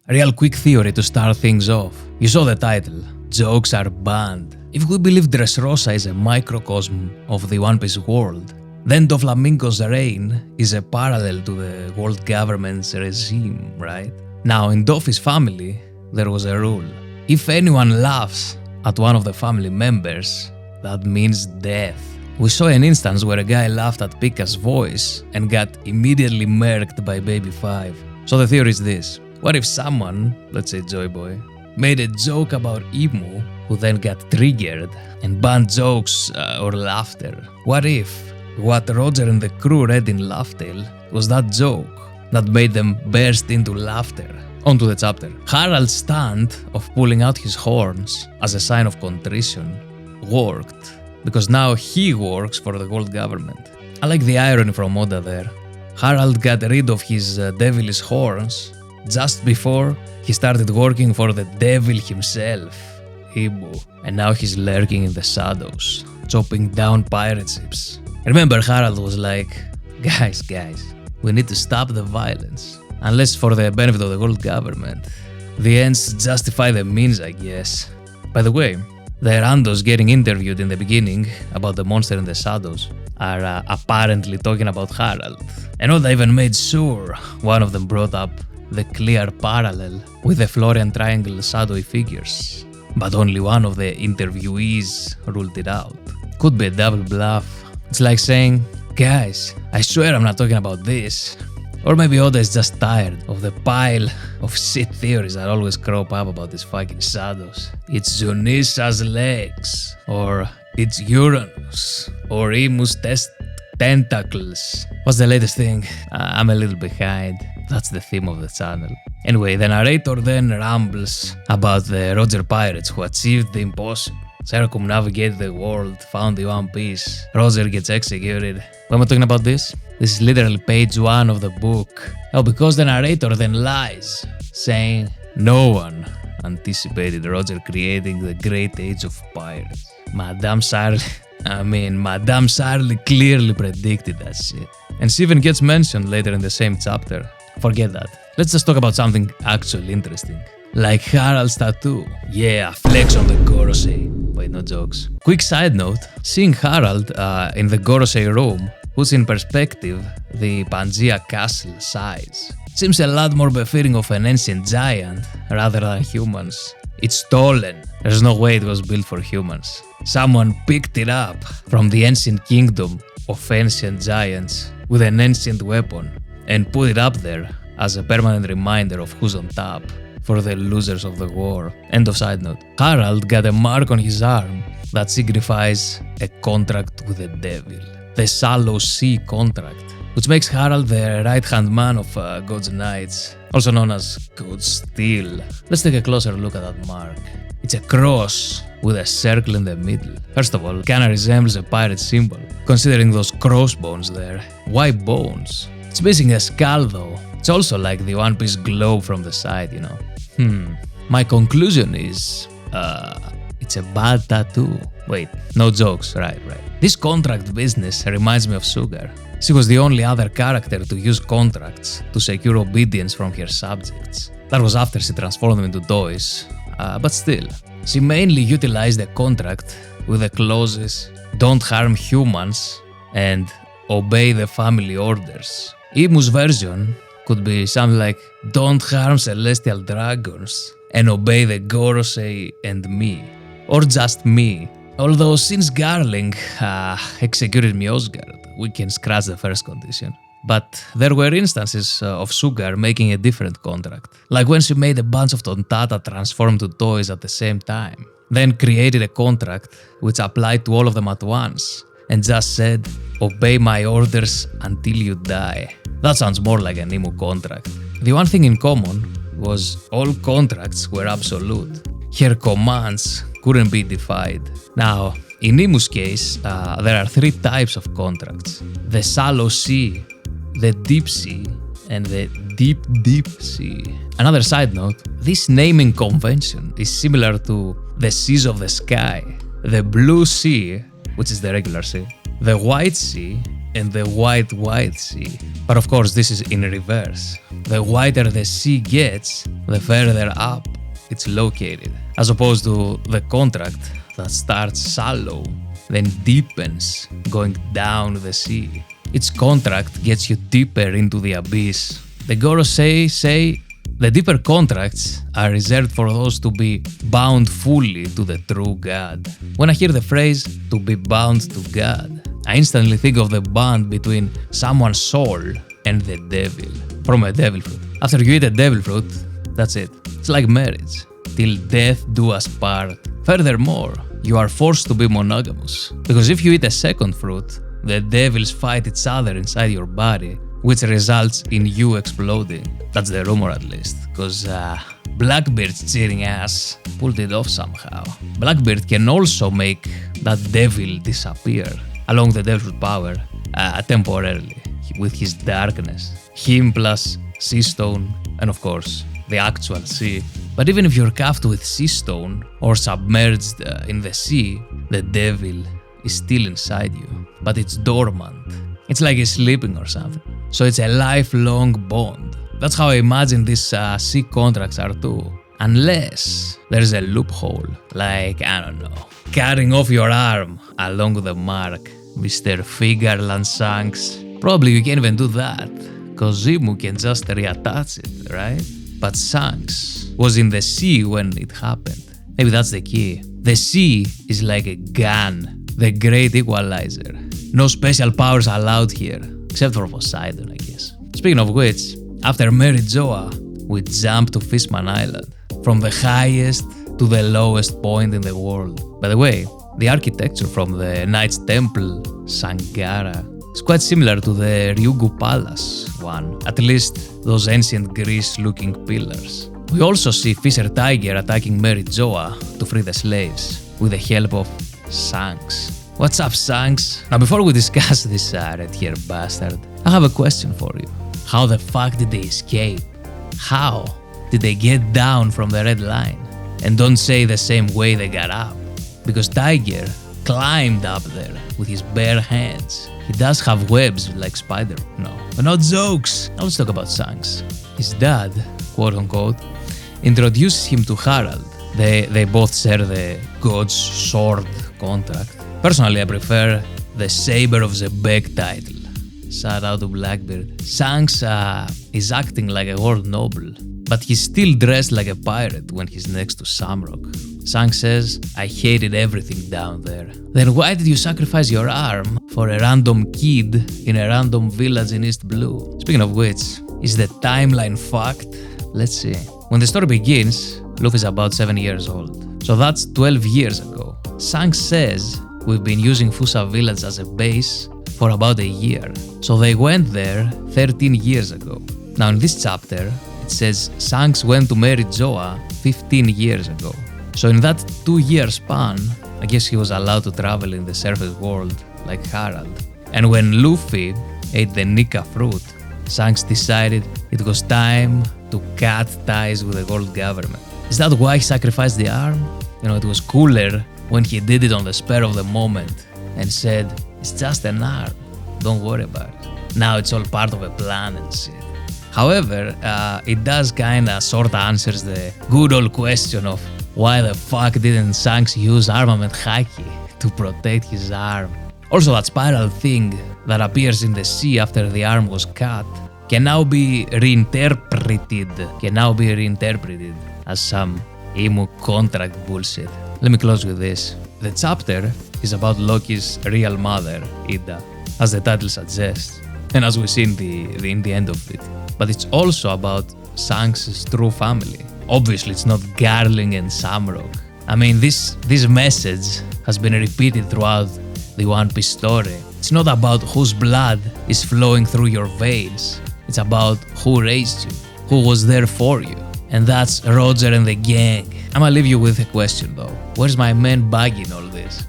Real quick theory to start things off. You saw the title, Jokes Are Banned. If we believe Dressrosa is a microcosm of the One Piece world, then Doflamingo's reign is a parallel to the world government's regime, right? Now, in Doffy's family, there was a rule. If anyone laughs at one of the family members, that means death. We saw an instance where a guy laughed at Pika's voice and got immediately murked by Baby 5. So the theory is this. What if someone, let's say Joy Boy, made a joke about Emu, who then got triggered and banned jokes or laughter? What if what Roger and the crew read in Laugh Tale was that joke that made them burst into laughter? On to the chapter. Harald's stunt of pulling out his horns as a sign of contrition worked, because now he works for the world government. I like the irony from Oda there. Harald got rid of his devilish horns just before he started working for the devil himself, Ibu. And now he's lurking in the shadows, chopping down pirate ships. Remember, Harald was like, guys, we need to stop the violence. Unless for the benefit of the world government. The ends justify the means, I guess. By the way, the randos getting interviewed in the beginning about the monster in the shadows are apparently talking about Harald. And Oda even made sure one of them brought up the clear parallel with the Florian Triangle shadowy figures. But only one of the interviewees ruled it out. Could be a double bluff. It's like saying, guys, I swear I'm not talking about this. Or maybe Oda is just tired of the pile of shit theories that always crop up about these fucking shadows. It's Zunissa's legs, or it's Uranus, or Emu's tentacles. What's the latest thing? I'm a little behind. That's the theme of the channel. Anyway, the narrator then rambles about the Roger pirates who achieved the impossible. Circumnavigated the world, found the One Piece. Roger gets executed. Why am I talking about this? This is literally page 1 of the book. Oh, because the narrator then lies, saying no one anticipated Roger creating the great age of pirates. Madame Charlie clearly predicted that shit. And she even gets mentioned later in the same chapter. Forget that. Let's just talk about something actually interesting. Like Harald's tattoo. Yeah, flex on the Gorosei. Wait, no jokes. Quick side note, seeing Harald in the Gorosei room puts in perspective the Pangea castle size. Seems a lot more befitting of an ancient giant rather than humans. It's stolen. There's no way it was built for humans. Someone picked it up from the ancient kingdom of ancient giants with an ancient weapon and put it up there as a permanent reminder of who's on top for the losers of the war. End of side note. Harald got a mark on his arm that signifies a contract with the devil. The Shallow Sea contract, which makes Harald the right-hand man of God's Knights, also known as God's Steel. Let's take a closer look at that mark. It's a cross with a circle in the middle. First of all, it kinda resembles a pirate symbol, considering those crossbones there. Why bones? It's missing a skull though. It's also like the One Piece globe from the side, you know. My conclusion is, it's a bad tattoo. Wait, no jokes, right. This contract business reminds me of Sugar. She was the only other character to use contracts to secure obedience from her subjects. That was after she transformed them into toys, but still. She mainly utilized the contract with the clauses, don't harm humans and obey the family orders. Emu's version could be something like, don't harm celestial dragons and obey the Gorosei and me. Or just me. Although since Garling executed Mjosgard, we can scratch the first condition. But there were instances of Sugar making a different contract. Like when she made a bunch of Tontata transform to toys at the same time. Then created a contract which applied to all of them at once. And just said, obey my orders until you die. That sounds more like an Emu contract. The one thing in common was all contracts were absolute. Her commands couldn't be defied. Now, in Emu's case, there are 3 types of contracts. The Shallow Sea, the Deep Sea, and the Deep Sea. Another side note, this naming convention is similar to the seas of the sky. The Blue Sea, which is the regular sea, the White Sea, and the white sea. But of course, this is in reverse. The whiter the sea gets, the further up it's located, as opposed to the contract that starts shallow, then deepens going down the sea. Its contract gets you deeper into the abyss. The Gorosei say the deeper contracts are reserved for those to be bound fully to the true God. When I hear the phrase, to be bound to God, I instantly think of the bond between someone's soul and the devil, from a devil fruit. After you eat a devil fruit, that's it. It's like marriage. Till death do us part. Furthermore, you are forced to be monogamous. Because if you eat a second fruit, the devils fight each other inside your body, which results in you exploding. That's the rumor at least, because Blackbeard's cheating ass pulled it off somehow. Blackbeard can also make that devil disappear, along the devil's power, temporarily, with his darkness. Him plus sea stone, and of course, the actual sea. But even if you're cuffed with sea stone or submerged in the sea, the devil is still inside you, but it's dormant. It's like he's sleeping or something. So it's a lifelong bond. That's how I imagine these sea contracts are too. Unless there's a loophole, like, I don't know, cutting off your arm along the mark, Mr. Fingerland Shanks. Probably you can't even do that, cause Zimu can just reattach it, right? But Shanks was in the sea when it happened. Maybe that's the key. The sea is like a gun, the great equalizer. No special powers allowed here, except for Poseidon, I guess. Speaking of which, after Mary Joa, we jump to Fishman Island, from the highest to the lowest point in the world. By the way, the architecture from the Knight's Temple, Sankara, is quite similar to the Ryugu Palace one, at least those ancient Greece-looking pillars. We also see Fisher Tiger attacking Mary Joa to free the slaves, with the help of Shanks. What's up, Shanks? Now before we discuss this red-haired bastard, I have a question for you. How the fuck did they escape? How did they get down from the red line? And don't say the same way they got up, because Tiger climbed up there with his bare hands. He does have webs like Spider. No, but not jokes. Now let's talk about Shanks. His dad, quote-unquote, introduces him to Harald. They both share the God's Sword contract. Personally, I prefer the Saber of the Beck title. Shout out to Blackbeard. Shanks is acting like a world noble, but he's still dressed like a pirate when he's next to Shamrock. Shanks says, I hated everything down there. Then why did you sacrifice your arm for a random kid in a random village in East Blue? Speaking of which, is the timeline fucked? Let's see. When the story begins, Luffy's about 7 years old. So that's 12 years ago. Shanks says, we've been using Fusa Village as a base for about a year. So they went there 13 years ago. Now in this chapter, it says Shanks went to marry Joa 15 years ago. So in that 2-year span, I guess he was allowed to travel in the surface world like Harald. And when Luffy ate the Nika fruit, Shanks decided it was time to cut ties with the gold government. Is that why he sacrificed the arm? You know, it was cooler when he did it on the spur of the moment and said, it's just an arm, don't worry about it. Now it's all part of a plan and shit. However, it does kinda sorta answers the good old question of why the fuck didn't Shanks use armament haki to protect his arm? Also, that spiral thing that appears in the sea after the arm was cut can now be reinterpreted as some emo contract bullshit. Let me close with this. The chapter is about Loki's real mother, Ida, as the title suggests, and as we see in the end of it. But it's also about Shanks' true family. Obviously, it's not Garling and Shamrock. I mean, this message has been repeated throughout the One Piece story. It's not about whose blood is flowing through your veins. It's about who raised you, who was there for you. And that's Roger and the gang. I'ma leave you with a question though. Where's my man Buggy in all this?